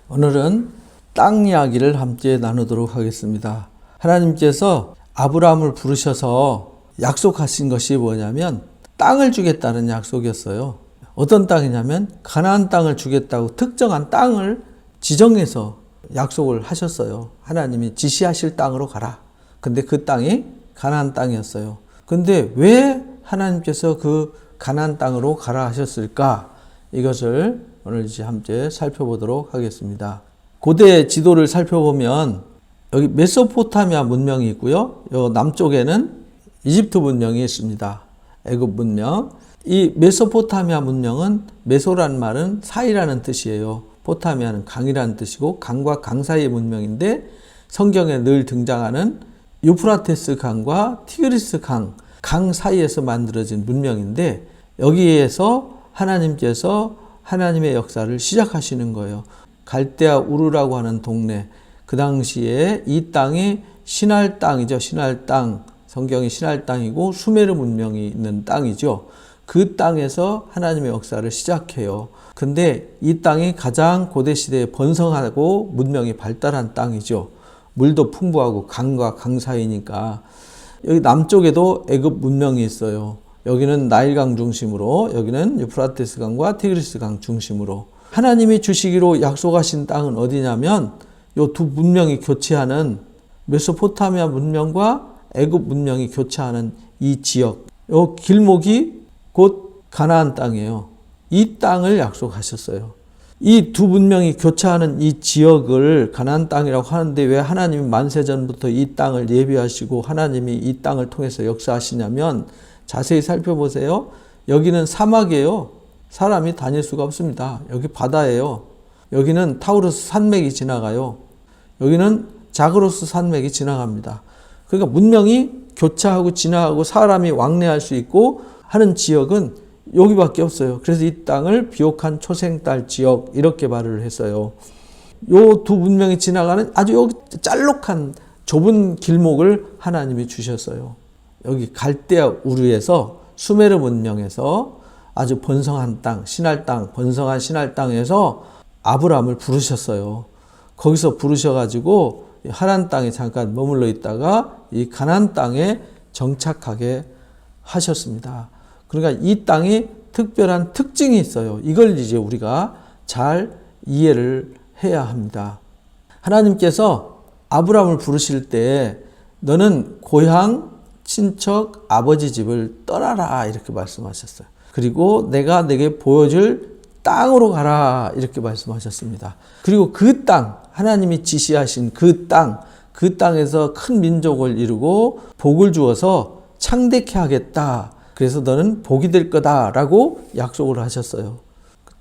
오늘은 땅 이야기를 함께 나누도록 하겠습니다. 하나님께서 아브라함을 부르셔서 약속하신 것이 뭐냐면 땅을 주겠다는 약속이었어요. 어떤 땅이냐면 가나안 땅을 주겠다고 특정한 땅을 지정해서 약속을 하셨어요. 하나님이 지시하실 땅으로 가라. 근데 그 땅이 가나안 땅이었어요. 근데 왜 하나님께서 그 가나안 땅으로 가라 하셨을까? 이것을 오늘 이제 함께 살펴보도록 하겠습니다. 고대 지도를 살펴보면 여기 메소포타미아 문명이 있고요. 요 남쪽에는 이집트 문명이 있습니다. 애굽 문명. 이 메소포타미아 문명은 메소란 말은 사이라는 뜻이에요. 포타미아는 강이라는 뜻이고 강과 강 사이의 문명인데 성경에 늘 등장하는 유프라테스 강과 티그리스 강 사이에서 만들어진 문명인데 여기에서 하나님께서 하나님의 역사를 시작하시는 거예요. 갈대아 우르라고 하는 동네, 그 당시에 이 땅이 시날 땅이죠. 시날 땅, 성경이 시날 땅이고 수메르 문명이 있는 땅이죠. 그 땅에서 하나님의 역사를 시작해요. 근데 이 땅이 가장 고대 시대에 번성하고 문명이 발달한 땅이죠. 물도 풍부하고 강과 강 사이니까. 여기 남쪽에도 애굽 문명이 있어요. 여기는 나일강 중심으로, 여기는 유프라테스 강과 티그리스 강 중심으로. 하나님이 주시기로 약속하신 땅은 어디냐면 이 두 문명이 교체하는 메소포타미아 문명과 애굽 문명이 교체하는 이 지역, 이 길목이 곧 가나안 땅이에요. 이 땅을 약속하셨어요. 이 두 문명이 교차하는 이 지역을 가나안 땅이라고 하는데 왜 하나님이 만세전부터 이 땅을 예비하시고 하나님이 이 땅을 통해서 역사하시냐면 자세히 살펴보세요. 여기는 사막이에요. 사람이 다닐 수가 없습니다. 여기 바다예요. 여기는 타우루스 산맥이 지나가요. 여기는 자그로스 산맥이 지나갑니다. 그러니까 문명이 교차하고 지나가고 사람이 왕래할 수 있고 하는 지역은 여기밖에 없어요. 그래서 이 땅을 비옥한 초생딸 지역 이렇게 말을 했어요. 요 두 문명이 지나가는 아주 짤록한 좁은 길목을 하나님이 주셨어요. 여기 갈대아 우르에서 수메르 문명에서 아주 번성한 땅, 신할 땅, 번성한 신할 땅에서 아브라함을 부르셨어요. 거기서 부르셔가지고 하란 땅에 잠깐 머물러 있다가 이 가나안 땅에 정착하게 하셨습니다. 그러니까 이 땅이 특별한 특징이 있어요. 이걸 이제 우리가 잘 이해를 해야 합니다. 하나님께서 아브라함을 부르실 때 너는 고향, 친척, 아버지 집을 떠나라 이렇게 말씀하셨어요. 그리고 내가 내게 보여줄 땅으로 가라 이렇게 말씀하셨습니다. 그리고 그 땅, 하나님이 지시하신 그 땅에서 큰 민족을 이루고 복을 주어서 창대케 하겠다. 그래서 너는 복이 될 거다라고 약속을 하셨어요.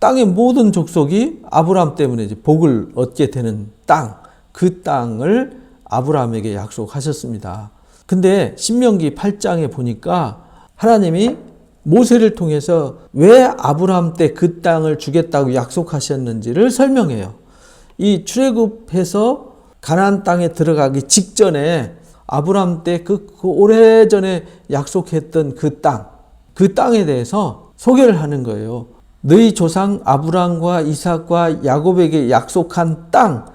땅의 모든 족속이 아브라함 때문에 이제 복을 얻게 되는 땅, 그 땅을 아브라함에게 약속하셨습니다. 근데 신명기 8장에 보니까 하나님이 모세를 통해서 왜 아브라함 때 그 땅을 주겠다고 약속하셨는지를 설명해요. 이 출애굽해서 가나안 땅에 들어가기 직전에 아브라함 때 그 오래전에 약속했던 그 땅에 대해서 소개를 하는 거예요. 너희 조상 아브라함과 이삭과 야곱에게 약속한 땅,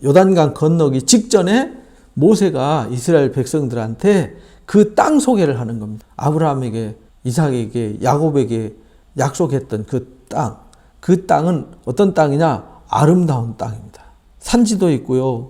요단강 건너기 직전에 모세가 이스라엘 백성들한테 그 땅 소개를 하는 겁니다. 아브라함에게, 이삭에게, 야곱에게 약속했던 그 땅은 어떤 땅이냐? 아름다운 땅입니다. 산지도 있고요.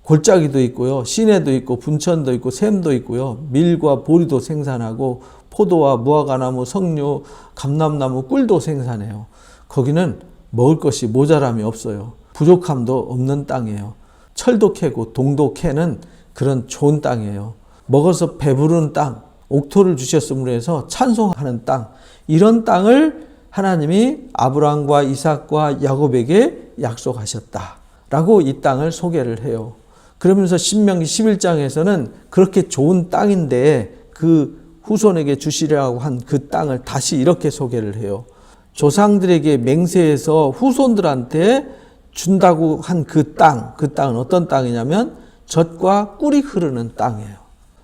골짜기도 있고요. 시내도 있고 분천도 있고 샘도 있고요. 밀과 보리도 생산하고 포도와 무화과나무, 석류, 감람나무, 꿀도 생산해요. 거기는 먹을 것이 모자람이 없어요. 부족함도 없는 땅이에요. 철도 캐고 동도 캐는 그런 좋은 땅이에요. 먹어서 배부른 땅, 옥토를 주셨음으로 해서 찬송하는 땅, 이런 땅을 하나님이 아브라함과 이삭과 야곱에게 약속하셨다라고 이 땅을 소개를 해요. 그러면서 신명기 11장에서는 그렇게 좋은 땅인데 그 후손에게 주시려고 한 그 땅을 다시 이렇게 소개를 해요. 조상들에게 맹세해서 후손들한테 준다고 한 그 땅은 어떤 땅이냐면 젖과 꿀이 흐르는 땅이에요.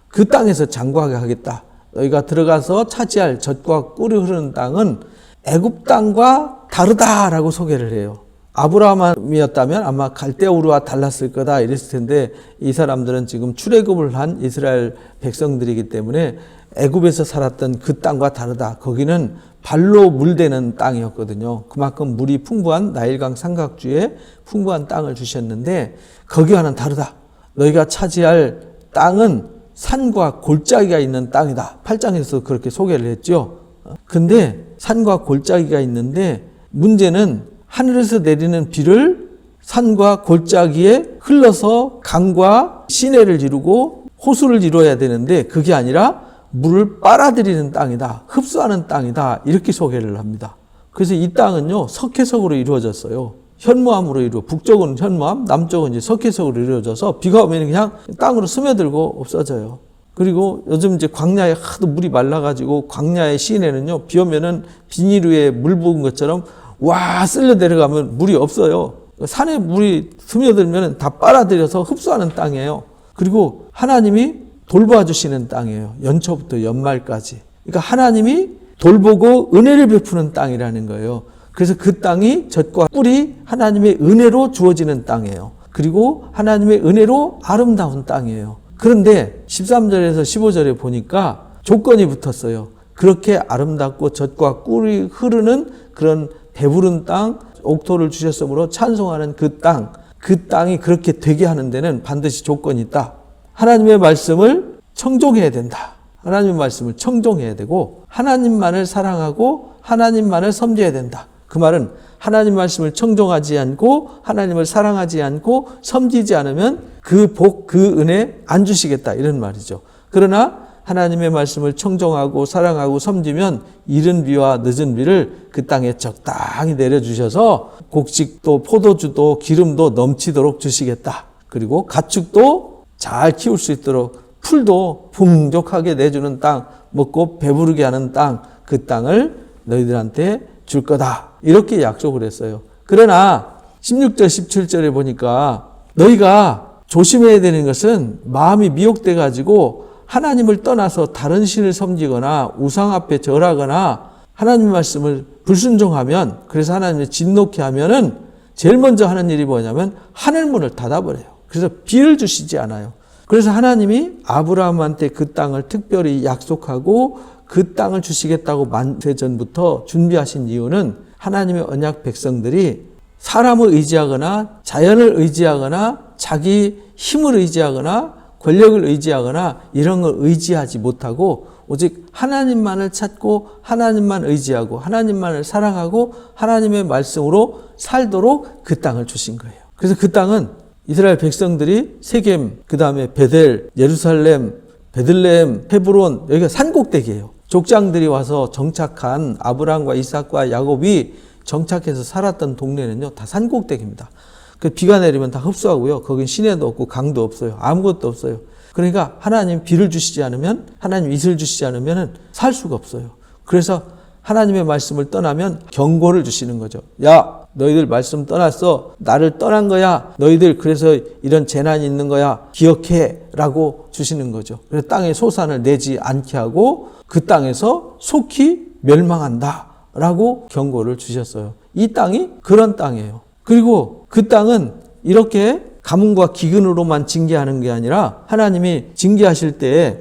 그 땅에서 장구하게 하겠다. 너희가 들어가서 차지할 젖과 꿀이 흐르는 땅은 애굽 땅과 다르다라고 소개를 해요. 아브라함이었다면 아마 갈대 우르와 달랐을 거다 이랬을 텐데, 이 사람들은 지금 출애굽을 한 이스라엘 백성들이기 때문에 애굽에서 살았던 그 땅과 다르다. 거기는 발로 물대는 땅이었거든요. 그만큼 물이 풍부한 나일강 삼각주에 풍부한 땅을 주셨는데, 거기와는 다르다. 너희가 차지할 땅은 산과 골짜기가 있는 땅이다. 8장에서 그렇게 소개를 했죠. 근데 산과 골짜기가 있는데, 문제는 하늘에서 내리는 비를 산과 골짜기에 흘러서 강과 시내를 이루고 호수를 이루어야 되는데, 그게 아니라 물을 빨아들이는 땅이다. 흡수하는 땅이다. 이렇게 소개를 합니다. 그래서 이 땅은요, 석회석으로 이루어졌어요. 현무암으로 북쪽은 현무암, 남쪽은 이제 석회석으로 이루어져서 비가 오면 그냥 땅으로 스며들고 없어져요. 그리고 요즘 이제 광야에 하도 물이 말라가지고 광야의 시내는요, 비 오면은 비닐 위에 물 부은 것처럼 와 쓸려 내려가면 물이 없어요. 산에 물이 스며들면 다 빨아들여서 흡수하는 땅이에요. 그리고 하나님이 돌봐주시는 땅이에요. 연초부터 연말까지. 그러니까 하나님이 돌보고 은혜를 베푸는 땅이라는 거예요. 그래서 그 땅이 젖과 꿀이 하나님의 은혜로 주어지는 땅이에요. 그리고 하나님의 은혜로 아름다운 땅이에요. 그런데 13절에서 15절에 보니까 조건이 붙었어요. 그렇게 아름답고 젖과 꿀이 흐르는 그런 배부른 땅, 옥토를 주셨으므로 찬송하는 그 땅이 그렇게 되게 하는 데는 반드시 조건이 있다. 하나님의 말씀을 청종해야 된다. 하나님의 말씀을 청종해야 되고, 하나님만을 사랑하고 하나님만을 섬겨야 된다. 그 말은 하나님 말씀을 청종하지 않고 하나님을 사랑하지 않고 섬기지 않으면 그 복, 그 은혜 안 주시겠다, 이런 말이죠. 그러나 하나님의 말씀을 청종하고 사랑하고 섬기면 이른 비와 늦은 비를 그 땅에 적당히 내려주셔서 곡식도 포도주도 기름도 넘치도록 주시겠다. 그리고 가축도 잘 키울 수 있도록 풀도 풍족하게 내주는 땅, 먹고 배부르게 하는 땅, 그 땅을 너희들한테 줄 거다. 이렇게 약속을 했어요. 그러나 16절 17절에 보니까 너희가 조심해야 되는 것은 마음이 미혹돼 가지고 하나님을 떠나서 다른 신을 섬기거나 우상 앞에 절하거나 하나님 말씀을 불순종하면, 그래서 하나님을 진노케 하면은 제일 먼저 하는 일이 뭐냐면 하늘문을 닫아버려요. 그래서 비를 주시지 않아요. 그래서 하나님이 아브라함한테 그 땅을 특별히 약속하고 그 땅을 주시겠다고 만세전부터 준비하신 이유는 하나님의 언약 백성들이 사람을 의지하거나 자연을 의지하거나 자기 힘을 의지하거나 권력을 의지하거나 이런 걸 의지하지 못하고 오직 하나님만을 찾고 하나님만 의지하고 하나님만을 사랑하고 하나님의 말씀으로 살도록 그 땅을 주신 거예요. 그래서 그 땅은 이스라엘 백성들이 세겜, 그 다음에 베델, 예루살렘, 베들레헴, 헤브론, 여기가 산꼭대기예요. 족장들이 와서 정착한 아브라함과 이삭과 야곱이 정착해서 살았던 동네는요, 다 산꼭대기입니다. 그 비가 내리면 다 흡수하고요. 거긴 시내도 없고 강도 없어요. 아무것도 없어요. 그러니까 하나님 비를 주시지 않으면, 하나님 이슬 주시지 않으면 살 수가 없어요. 그래서 하나님의 말씀을 떠나면 경고를 주시는 거죠. 야, 너희들 말씀 떠났어. 나를 떠난 거야. 너희들 그래서 이런 재난이 있는 거야. 기억해. 라고 주시는 거죠. 그래서 땅에 소산을 내지 않게 하고 그 땅에서 속히 멸망한다. 라고 경고를 주셨어요. 이 땅이 그런 땅이에요. 그리고 그 땅은 이렇게 가뭄과 기근으로만 징계하는 게 아니라 하나님이 징계하실 때에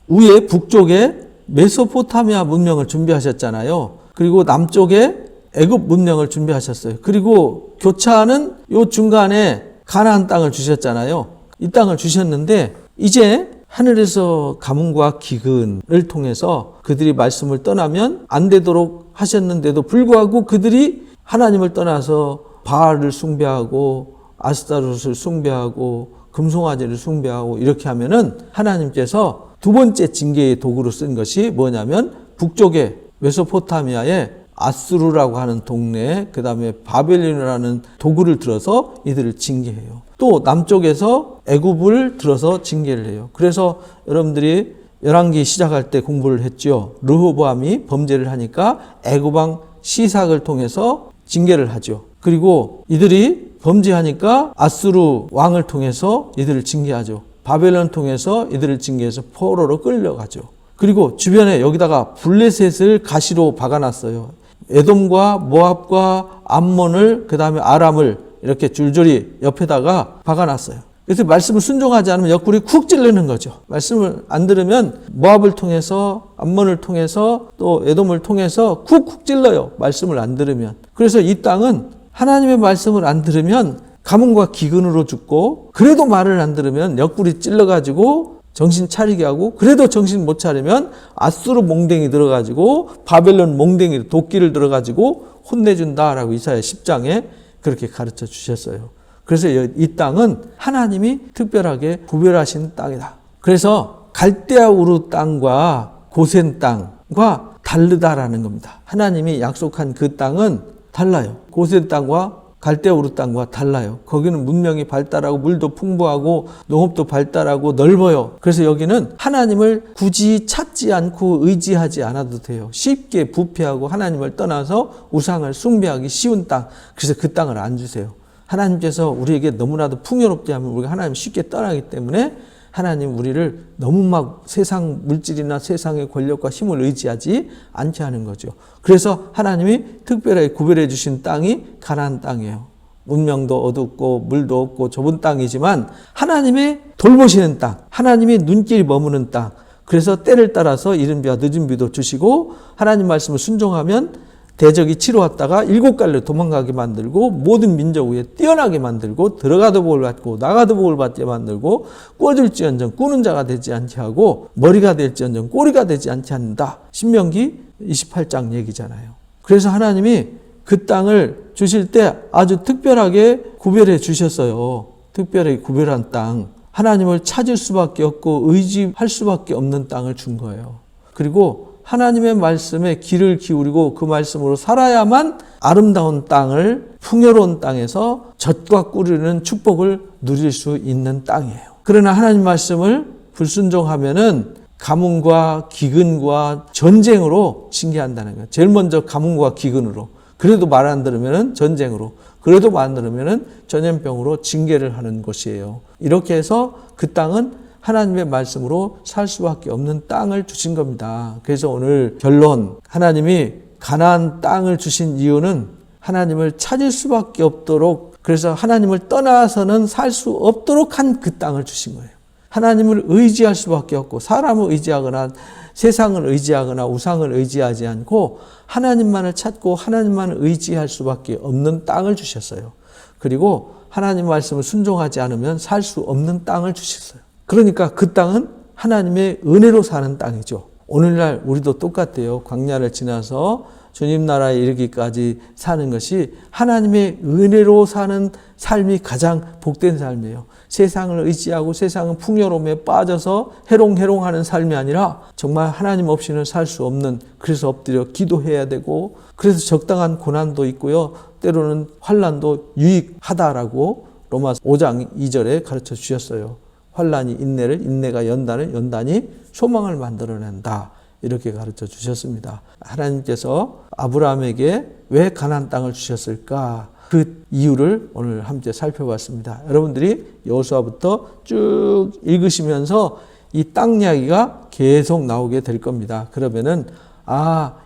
위에 북쪽에 메소포타미아 문명을 준비하셨잖아요. 그리고 남쪽에 애굽 문명을 준비하셨어요. 그리고 교차하는 요 중간에 가나안 땅을 주셨잖아요. 이 땅을 주셨는데 이제 하늘에서 가뭄과 기근을 통해서 그들이 말씀을 떠나면 안 되도록 하셨는데도 불구하고 그들이 하나님을 떠나서 바알을 숭배하고 아스타롯을 숭배하고 금송아지를 숭배하고 이렇게 하면은 하나님께서 두 번째 징계의 도구로 쓴 것이 뭐냐면 북쪽에 메소포타미아에 아수르라고 하는 동네, 그 다음에 바벨론이라는 도구를 들어서 이들을 징계해요. 또 남쪽에서 애굽을 들어서 징계를 해요. 그래서 여러분들이 열왕기 시작할 때 공부를 했죠. 르호보암이 범죄를 하니까 애굽왕 시삭을 통해서 징계를 하죠. 그리고 이들이 범죄하니까 아수르 왕을 통해서 이들을 징계하죠. 바벨론 통해서 이들을 징계해서 포로로 끌려가죠. 그리고 주변에 여기다가 블레셋을 가시로 박아놨어요. 에돔과 모압과 암몬을 그다음에 아람을 이렇게 줄줄이 옆에다가 박아놨어요. 그래서 말씀을 순종하지 않으면 옆구리 쿡 찔르는 거죠. 말씀을 안 들으면 모압을 통해서 암몬을 통해서 또 에돔을 통해서 쿡쿡 찔러요. 말씀을 안 들으면. 그래서 이 땅은 하나님의 말씀을 안 들으면 가뭄과 기근으로 죽고, 그래도 말을 안 들으면 옆구리 찔러가지고 정신 차리게 하고, 그래도 정신 못 차리면 아수르 몽댕이 들어가지고 바벨론 몽댕이 도끼를 들어가지고 혼내준다라고 이사야 10장에 그렇게 가르쳐 주셨어요. 그래서 이 땅은 하나님이 특별하게 구별하신 땅이다. 그래서 갈대아 우르 땅과 고센 땅과 다르다라는 겁니다. 하나님이 약속한 그 땅은 달라요. 고센 땅과 갈대아 우르 땅과 달라요. 거기는 문명이 발달하고 물도 풍부하고 농업도 발달하고 넓어요. 그래서 여기는 하나님을 굳이 찾지 않고 의지하지 않아도 돼요. 쉽게 부패하고 하나님을 떠나서 우상을 숭배하기 쉬운 땅. 그래서 그 땅을 안 주세요. 하나님께서 우리에게 너무나도 풍요롭게 하면 우리가 하나님 쉽게 떠나기 때문에 하나님 우리를 너무 막 세상 물질이나 세상의 권력과 힘을 의지하지 않게 하는 거죠. 그래서 하나님이 특별하게 구별해 주신 땅이 가나안 땅이에요. 문명도 어둡고 물도 없고 좁은 땅이지만 하나님의 돌보시는 땅, 하나님의 눈길이 머무는 땅. 그래서 때를 따라서 이른 비와 늦은 비도 주시고, 하나님 말씀을 순종하면 대적이 치러 왔다가 일곱 갈래 도망가게 만들고, 모든 민족 위에 뛰어나게 만들고, 들어가도 복을 받고 나가도 복을 받게 만들고, 꿔줄지언정 꾸는 자가 되지 않게 하고 머리가 될지언정 꼬리가 되지 않게 한다. 신명기 28장 얘기잖아요. 그래서 하나님이 그 땅을 주실 때 아주 특별하게 구별해 주셨어요. 특별하게 구별한 땅, 하나님을 찾을 수밖에 없고 의지할 수밖에 없는 땅을 준 거예요. 그리고 하나님의 말씀에 귀를 기울이고 그 말씀으로 살아야만 아름다운 땅을, 풍요로운 땅에서 젖과 꿀이는 축복을 누릴 수 있는 땅이에요. 그러나 하나님 말씀을 불순종하면은 가뭄과 기근과 전쟁으로 징계한다는 거예요. 제일 먼저 가뭄과 기근으로. 그래도 말 안 들으면은 전쟁으로. 그래도 말 안 들으면은 전염병으로 징계를 하는 것이에요. 이렇게 해서 그 땅은 하나님의 말씀으로 살 수밖에 없는 땅을 주신 겁니다. 그래서 오늘 결론, 하나님이 가나안 땅을 주신 이유는 하나님을 찾을 수밖에 없도록, 그래서 하나님을 떠나서는 살 수 없도록 한 그 땅을 주신 거예요. 하나님을 의지할 수밖에 없고, 사람을 의지하거나 세상을 의지하거나 우상을 의지하지 않고 하나님만을 찾고 하나님만을 의지할 수밖에 없는 땅을 주셨어요. 그리고 하나님 말씀을 순종하지 않으면 살 수 없는 땅을 주셨어요. 그러니까 그 땅은 하나님의 은혜로 사는 땅이죠. 오늘날 우리도 똑같아요. 광야를 지나서 주님 나라에 이르기까지 사는 것이 하나님의 은혜로 사는 삶이 가장 복된 삶이에요. 세상을 의지하고 세상은 풍요로움에 빠져서 해롱해롱하는 삶이 아니라 정말 하나님 없이는 살 수 없는, 그래서 엎드려 기도해야 되고, 그래서 적당한 고난도 있고요. 때로는 환난도 유익하다라고 로마서 5장 2절에 가르쳐 주셨어요. 환난이 인내를, 인내가 연단을, 연단이 소망을 만들어낸다. 이렇게 가르쳐 주셨습니다. 하나님께서 아브라함에게 왜 가나안 땅을 주셨을까? 그 이유를 오늘 함께 살펴봤습니다. 여러분들이 여호수아부터 쭉 읽으시면서 이 땅 이야기가 계속 나오게 될 겁니다. 그러면은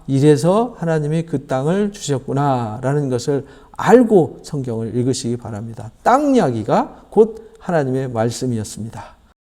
이래서 하나님이 그 땅을 주셨구나라는 것을 알고 성경을 읽으시기 바랍니다. 땅 이야기가 곧 하나님의 말씀이었습니다.